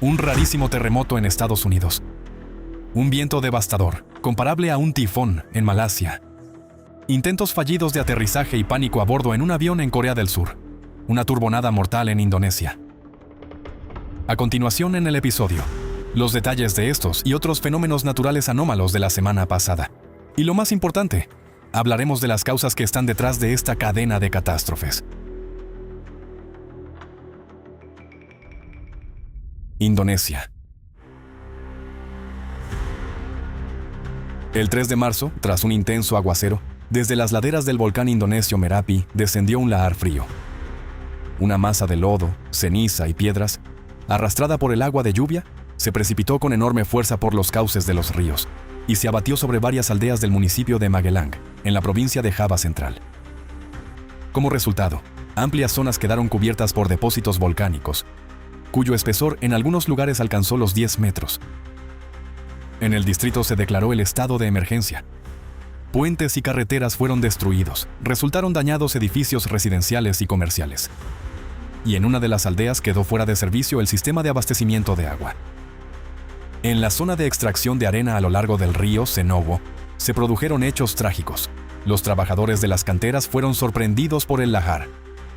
Un rarísimo terremoto en Estados Unidos. Un viento devastador, comparable a un tifón en Malasia. Intentos fallidos de aterrizaje y pánico a bordo en un avión en Corea del Sur. Una turbonada mortal en Indonesia. A continuación en el episodio, los detalles de estos y otros fenómenos naturales anómalos de la semana pasada. Y lo más importante, hablaremos de las causas que están detrás de esta cadena de catástrofes. Indonesia. El 3 de marzo, tras un intenso aguacero, desde las laderas del volcán indonesio Merapi descendió un lahar frío. Una masa de lodo, ceniza y piedras, arrastrada por el agua de lluvia, se precipitó con enorme fuerza por los cauces de los ríos y se abatió sobre varias aldeas del municipio de Magelang, en la provincia de Java Central. Como resultado, amplias zonas quedaron cubiertas por depósitos volcánicos, cuyo espesor en algunos lugares alcanzó los 10 metros. En el distrito se declaró el estado de emergencia. Puentes y carreteras fueron destruidos, resultaron dañados edificios residenciales y comerciales. Y en una de las aldeas quedó fuera de servicio el sistema de abastecimiento de agua. En la zona de extracción de arena a lo largo del río Senobo, se produjeron hechos trágicos. Los trabajadores de las canteras fueron sorprendidos por el lahar.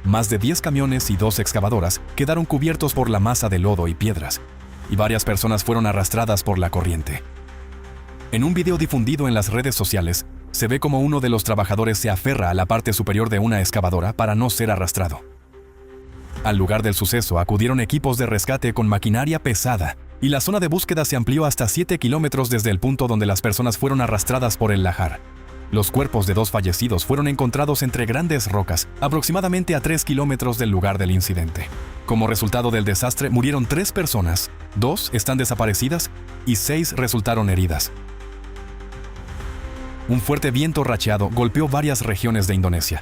Más de 10 camiones y 2 excavadoras quedaron cubiertos por la masa de lodo y piedras, y varias personas fueron arrastradas por la corriente. En un video difundido en las redes sociales, se ve como uno de los trabajadores se aferra a la parte superior de una excavadora para no ser arrastrado. Al lugar del suceso acudieron equipos de rescate con maquinaria pesada, y la zona de búsqueda se amplió hasta 7 kilómetros desde el punto donde las personas fueron arrastradas por el lahar. Los cuerpos de 2 fallecidos fueron encontrados entre grandes rocas, aproximadamente a 3 kilómetros del lugar del incidente. Como resultado del desastre murieron 3 personas, 2 están desaparecidas y 6 resultaron heridas. Un fuerte viento racheado golpeó varias regiones de Indonesia.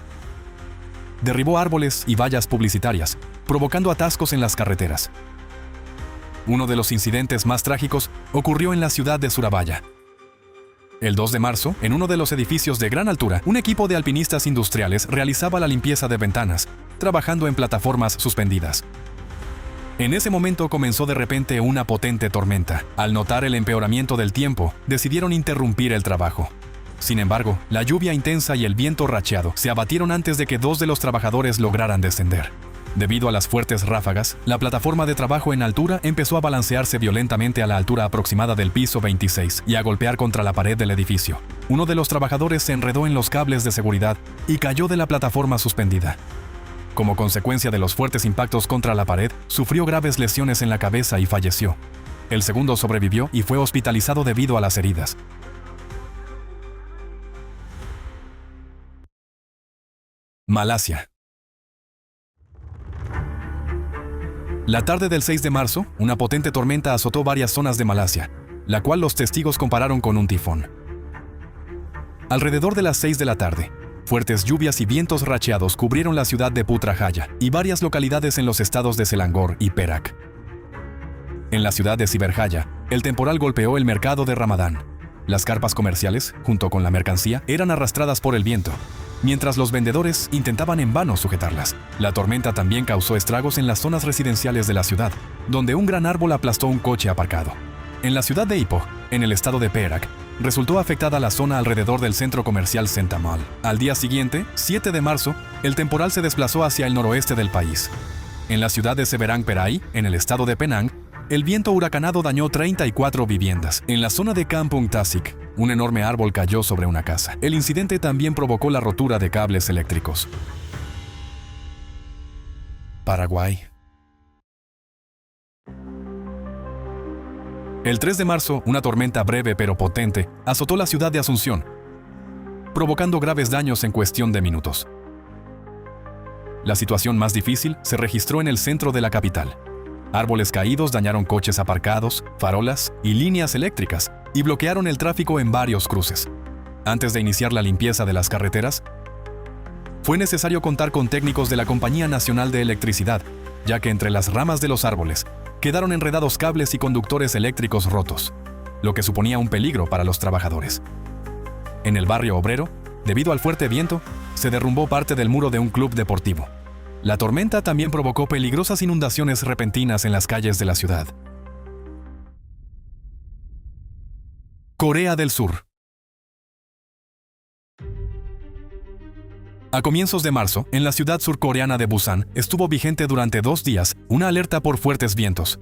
Derribó árboles y vallas publicitarias, provocando atascos en las carreteras. Uno de los incidentes más trágicos ocurrió en la ciudad de Surabaya. El 2 de marzo, en uno de los edificios de gran altura, un equipo de alpinistas industriales realizaba la limpieza de ventanas, trabajando en plataformas suspendidas. En ese momento comenzó de repente una potente tormenta. Al notar el empeoramiento del tiempo, decidieron interrumpir el trabajo. Sin embargo, la lluvia intensa y el viento racheado se abatieron antes de que 2 de los trabajadores lograran descender. Debido a las fuertes ráfagas, la plataforma de trabajo en altura empezó a balancearse violentamente a la altura aproximada del piso 26 y a golpear contra la pared del edificio. Uno de los trabajadores se enredó en los cables de seguridad y cayó de la plataforma suspendida. Como consecuencia de los fuertes impactos contra la pared, sufrió graves lesiones en la cabeza y falleció. El segundo sobrevivió y fue hospitalizado debido a las heridas. Malasia. La tarde del 6 de marzo, una potente tormenta azotó varias zonas de Malasia, la cual los testigos compararon con un tifón. Alrededor de las 6 de la tarde, fuertes lluvias y vientos racheados cubrieron la ciudad de Putrajaya y varias localidades en los estados de Selangor y Perak. En la ciudad de Siberjaya, el temporal golpeó el mercado de Ramadán. Las carpas comerciales, junto con la mercancía, eran arrastradas por el viento, mientras los vendedores intentaban en vano sujetarlas. La tormenta también causó estragos en las zonas residenciales de la ciudad, donde un gran árbol aplastó un coche aparcado. En la ciudad de Ipoh, en el estado de Perak, resultó afectada la zona alrededor del centro comercial Sentamal. Al día siguiente, 7 de marzo, el temporal se desplazó hacia el noroeste del país. En la ciudad de Seberang Perai, en el estado de Penang, el viento huracanado dañó 34 viviendas. En la zona de Kampung Tasik, un enorme árbol cayó sobre una casa. El incidente también provocó la rotura de cables eléctricos. Paraguay. El 3 de marzo, una tormenta breve pero potente azotó la ciudad de Asunción, provocando graves daños en cuestión de minutos. La situación más difícil se registró en el centro de la capital. Árboles caídos dañaron coches aparcados, farolas y líneas eléctricas y bloquearon el tráfico en varios cruces. Antes de iniciar la limpieza de las carreteras, fue necesario contar con técnicos de la Compañía Nacional de Electricidad, ya que entre las ramas de los árboles quedaron enredados cables y conductores eléctricos rotos, lo que suponía un peligro para los trabajadores. En el barrio obrero, debido al fuerte viento, se derrumbó parte del muro de un club deportivo. La tormenta también provocó peligrosas inundaciones repentinas en las calles de la ciudad. Corea del Sur. A comienzos de marzo, en la ciudad surcoreana de Busan, estuvo vigente durante 2 días una alerta por fuertes vientos.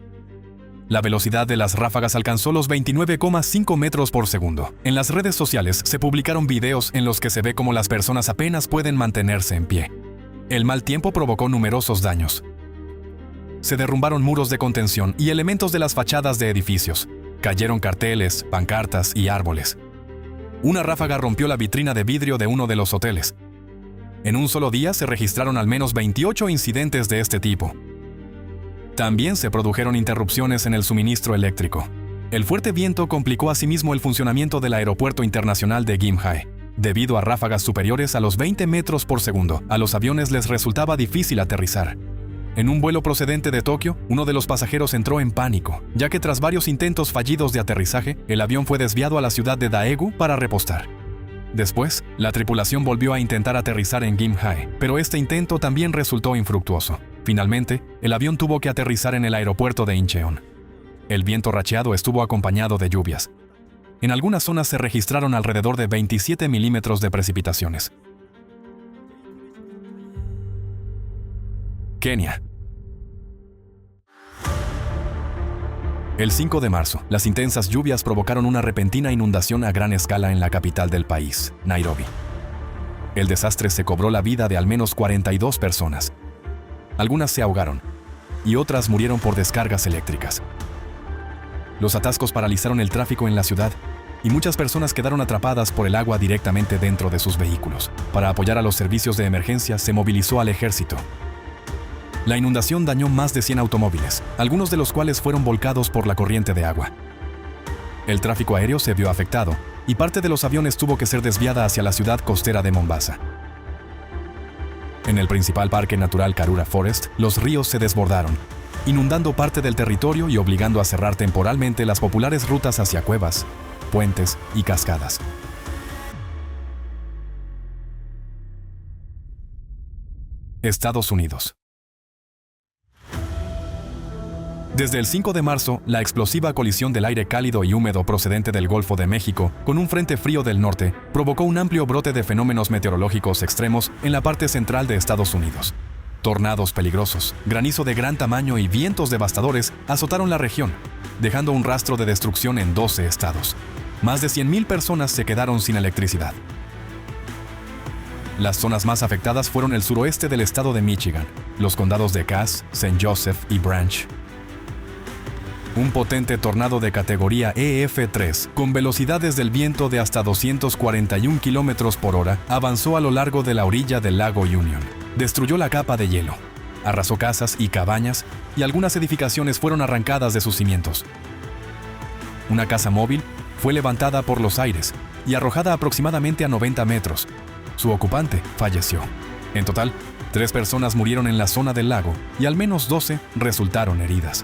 La velocidad de las ráfagas alcanzó los 29,5 metros por segundo. En las redes sociales se publicaron videos en los que se ve cómo las personas apenas pueden mantenerse en pie. El mal tiempo provocó numerosos daños. Se derrumbaron muros de contención y elementos de las fachadas de edificios. Cayeron carteles, pancartas y árboles. Una ráfaga rompió la vitrina de vidrio de uno de los hoteles. En un solo día se registraron al menos 28 incidentes de este tipo. También se produjeron interrupciones en el suministro eléctrico. El fuerte viento complicó asimismo el funcionamiento del aeropuerto internacional de Gimhae. Debido a ráfagas superiores a los 20 metros por segundo, a los aviones les resultaba difícil aterrizar. En un vuelo procedente de Tokio, uno de los pasajeros entró en pánico, ya que tras varios intentos fallidos de aterrizaje, el avión fue desviado a la ciudad de Daegu para repostar. Después, la tripulación volvió a intentar aterrizar en Gimhae, pero este intento también resultó infructuoso. Finalmente, el avión tuvo que aterrizar en el aeropuerto de Incheon. El viento racheado estuvo acompañado de lluvias. En algunas zonas se registraron alrededor de 27 milímetros de precipitaciones. Kenia. El 5 de marzo, las intensas lluvias provocaron una repentina inundación a gran escala en la capital del país, Nairobi. El desastre se cobró la vida de al menos 42 personas. Algunas se ahogaron y otras murieron por descargas eléctricas. Los atascos paralizaron el tráfico en la ciudad y muchas personas quedaron atrapadas por el agua directamente dentro de sus vehículos. Para apoyar a los servicios de emergencia se movilizó al ejército. La inundación dañó más de 100 automóviles, algunos de los cuales fueron volcados por la corriente de agua. El tráfico aéreo se vio afectado y parte de los aviones tuvo que ser desviada hacia la ciudad costera de Mombasa. En el principal parque natural Karura Forest, los ríos se desbordaron, inundando parte del territorio y obligando a cerrar temporalmente las populares rutas hacia cuevas, puentes y cascadas. Estados Unidos. Desde el 5 de marzo, la explosiva colisión del aire cálido y húmedo procedente del Golfo de México con un frente frío del norte provocó un amplio brote de fenómenos meteorológicos extremos en la parte central de Estados Unidos. Tornados peligrosos, granizo de gran tamaño y vientos devastadores azotaron la región, dejando un rastro de destrucción en 12 estados. Más de 100,000 personas se quedaron sin electricidad. Las zonas más afectadas fueron el suroeste del estado de Michigan, los condados de Cass, St. Joseph y Branch. Un potente tornado de categoría EF3, con velocidades del viento de hasta 241 km por hora, avanzó a lo largo de la orilla del lago Union. Destruyó la capa de hielo, arrasó casas y cabañas, y algunas edificaciones fueron arrancadas de sus cimientos. Una casa móvil fue levantada por los aires y arrojada aproximadamente a 90 metros. Su ocupante falleció. En total, 3 personas murieron en la zona del lago y al menos 12 resultaron heridas.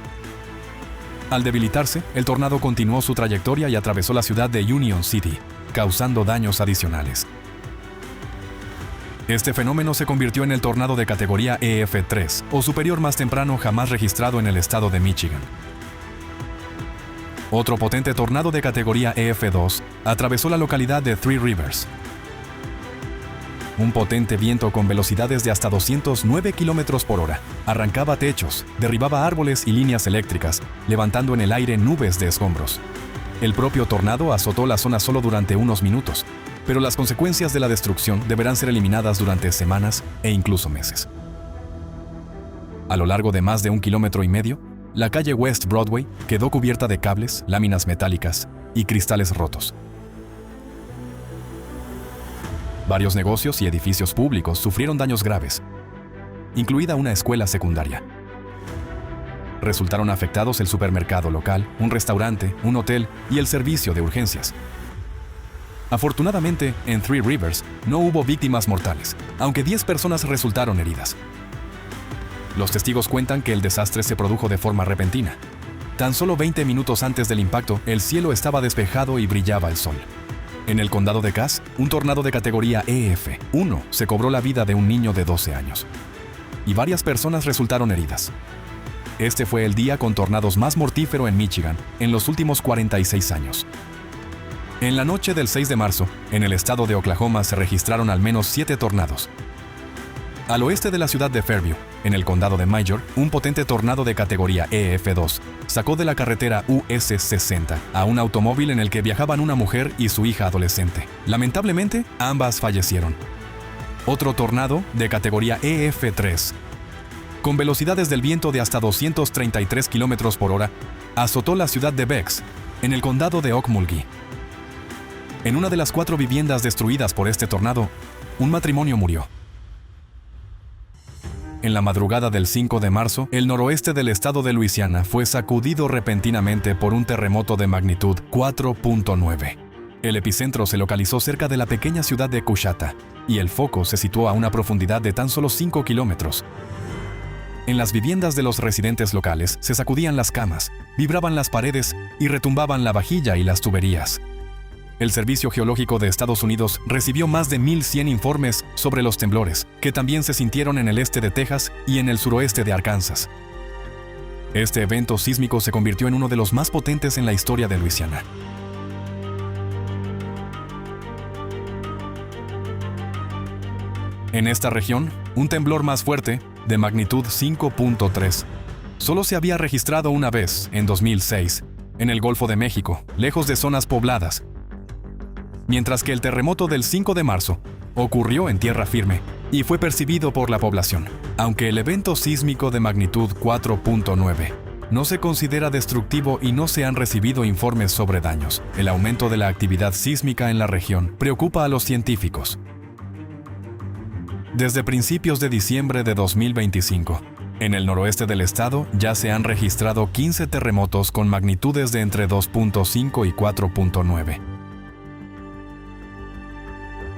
Al debilitarse, el tornado continuó su trayectoria y atravesó la ciudad de Union City, causando daños adicionales. Este fenómeno se convirtió en el tornado de categoría EF3, o superior más temprano jamás registrado en el estado de Michigan. Otro potente tornado de categoría EF2 atravesó la localidad de Three Rivers. Un potente viento con velocidades de hasta 209 km por hora arrancaba techos, derribaba árboles y líneas eléctricas, levantando en el aire nubes de escombros. El propio tornado azotó la zona solo durante unos minutos, pero las consecuencias de la destrucción deberán ser eliminadas durante semanas e incluso meses. A lo largo de más de 1,5 kilómetros, la calle West Broadway quedó cubierta de cables, láminas metálicas y cristales rotos. Varios negocios y edificios públicos sufrieron daños graves, incluida una escuela secundaria. Resultaron afectados el supermercado local, un restaurante, un hotel y el servicio de urgencias. Afortunadamente, en Three Rivers no hubo víctimas mortales, aunque 10 personas resultaron heridas. Los testigos cuentan que el desastre se produjo de forma repentina. Tan solo 20 minutos antes del impacto, el cielo estaba despejado y brillaba el sol. En el condado de Cass, un tornado de categoría EF1 se cobró la vida de un niño de 12 años. Y varias personas resultaron heridas. Este fue el día con tornados más mortífero en Michigan en los últimos 46 años. En la noche del 6 de marzo, en el estado de Oklahoma se registraron al menos 7 tornados. Al oeste de la ciudad de Fairview, en el condado de Major, un potente tornado de categoría EF2 sacó de la carretera US 60 a un automóvil en el que viajaban una mujer y su hija adolescente. Lamentablemente, ambas fallecieron. Otro tornado de categoría EF3, con velocidades del viento de hasta 233 km por hora, azotó la ciudad de Becks, en el condado de Okmulgee. En una de las 4 viviendas destruidas por este tornado, un matrimonio murió. En la madrugada del 5 de marzo, el noroeste del estado de Luisiana fue sacudido repentinamente por un terremoto de magnitud 4.9. El epicentro se localizó cerca de la pequeña ciudad de Coushatta, y el foco se situó a una profundidad de tan solo 5 kilómetros. En las viviendas de los residentes locales se sacudían las camas, vibraban las paredes y retumbaban la vajilla y las tuberías. El Servicio Geológico de Estados Unidos recibió más de 1,100 informes sobre los temblores, que también se sintieron en el este de Texas y en el suroeste de Arkansas. Este evento sísmico se convirtió en uno de los más potentes en la historia de Luisiana. En esta región, un temblor más fuerte, de magnitud 5.3, solo se había registrado una vez, en 2006, en el Golfo de México, lejos de zonas pobladas, mientras que el terremoto del 5 de marzo ocurrió en tierra firme y fue percibido por la población. Aunque el evento sísmico de magnitud 4.9 no se considera destructivo y no se han recibido informes sobre daños, el aumento de la actividad sísmica en la región preocupa a los científicos. Desde principios de diciembre de 2025, en el noroeste del estado ya se han registrado 15 terremotos con magnitudes de entre 2.5 y 4.9.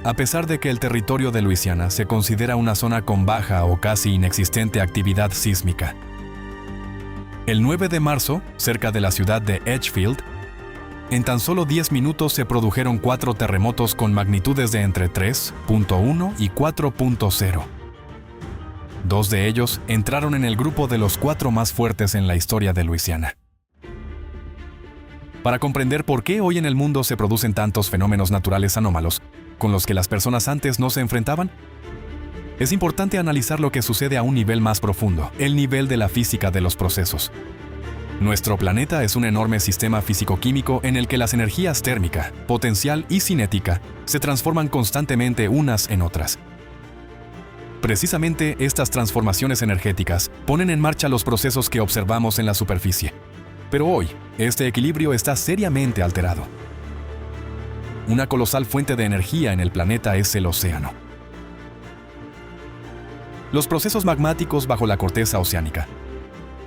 A pesar de que el territorio de Luisiana se considera una zona con baja o casi inexistente actividad sísmica, el 9 de marzo, cerca de la ciudad de Edgefield, en tan solo 10 minutos se produjeron 4 terremotos con magnitudes de entre 3.1 y 4.0. 2 de ellos entraron en el grupo de los 4 más fuertes en la historia de Luisiana. Para comprender por qué hoy en el mundo se producen tantos fenómenos naturales anómalos, con los que las personas antes no se enfrentaban, es importante analizar lo que sucede a un nivel más profundo, el nivel de la física de los procesos. Nuestro planeta es un enorme sistema físico-químico en el que las energías térmica, potencial y cinética se transforman constantemente unas en otras. Precisamente estas transformaciones energéticas ponen en marcha los procesos que observamos en la superficie. Pero hoy, este equilibrio está seriamente alterado. Una colosal fuente de energía en el planeta es el océano. Los procesos magmáticos bajo la corteza oceánica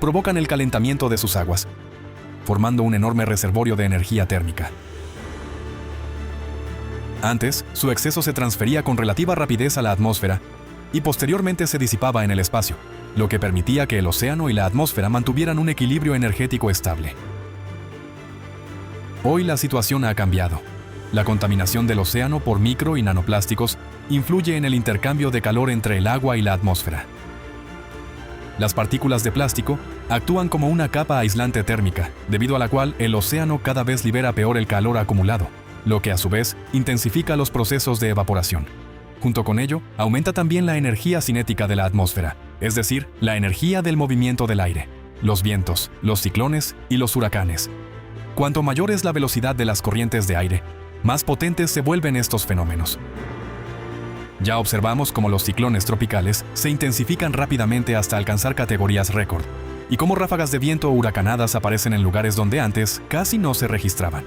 provocan el calentamiento de sus aguas, formando un enorme reservorio de energía térmica. Antes, su exceso se transfería con relativa rapidez a la atmósfera y posteriormente se disipaba en el espacio, lo que permitía que el océano y la atmósfera mantuvieran un equilibrio energético estable. Hoy la situación ha cambiado. La contaminación del océano por micro y nanoplásticos influye en el intercambio de calor entre el agua y la atmósfera. Las partículas de plástico actúan como una capa aislante térmica, debido a la cual el océano cada vez libera peor el calor acumulado, lo que a su vez intensifica los procesos de evaporación. Junto con ello, aumenta también la energía cinética de la atmósfera, es decir, la energía del movimiento del aire, los vientos, los ciclones y los huracanes. Cuanto mayor es la velocidad de las corrientes de aire, más potentes se vuelven estos fenómenos. Ya observamos cómo los ciclones tropicales se intensifican rápidamente hasta alcanzar categorías récord, y cómo ráfagas de viento huracanadas aparecen en lugares donde antes casi no se registraban.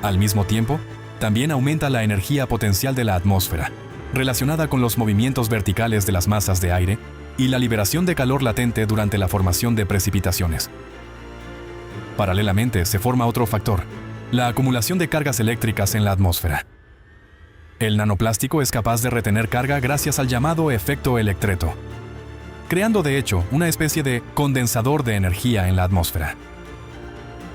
Al mismo tiempo, también aumenta la energía potencial de la atmósfera, relacionada con los movimientos verticales de las masas de aire y la liberación de calor latente durante la formación de precipitaciones. Paralelamente se forma otro factor, la acumulación de cargas eléctricas en la atmósfera. El nanoplástico es capaz de retener carga gracias al llamado efecto Electreto, creando de hecho una especie de condensador de energía en la atmósfera.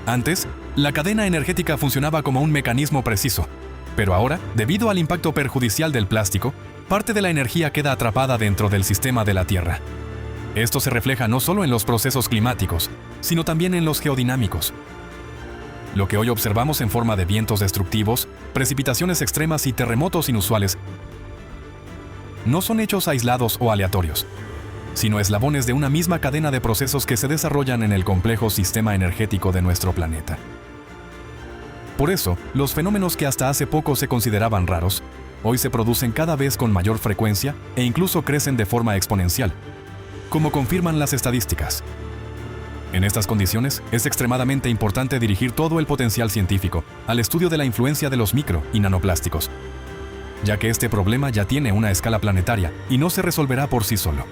Antes, la cadena energética funcionaba como un mecanismo preciso, pero ahora, debido al impacto perjudicial del plástico, parte de la energía queda atrapada dentro del sistema de la Tierra. Esto se refleja no solo en los procesos climáticos, sino también en los geodinámicos. Lo que hoy observamos en forma de vientos destructivos, precipitaciones extremas y terremotos inusuales no son hechos aislados o aleatorios, sino eslabones de una misma cadena de procesos que se desarrollan en el complejo sistema energético de nuestro planeta. Por eso, los fenómenos que hasta hace poco se consideraban raros, hoy se producen cada vez con mayor frecuencia e incluso crecen de forma exponencial, como confirman las estadísticas. En estas condiciones, es extremadamente importante dirigir todo el potencial científico al estudio de la influencia de los micro y nanoplásticos, ya que este problema ya tiene una escala planetaria y no se resolverá por sí solo.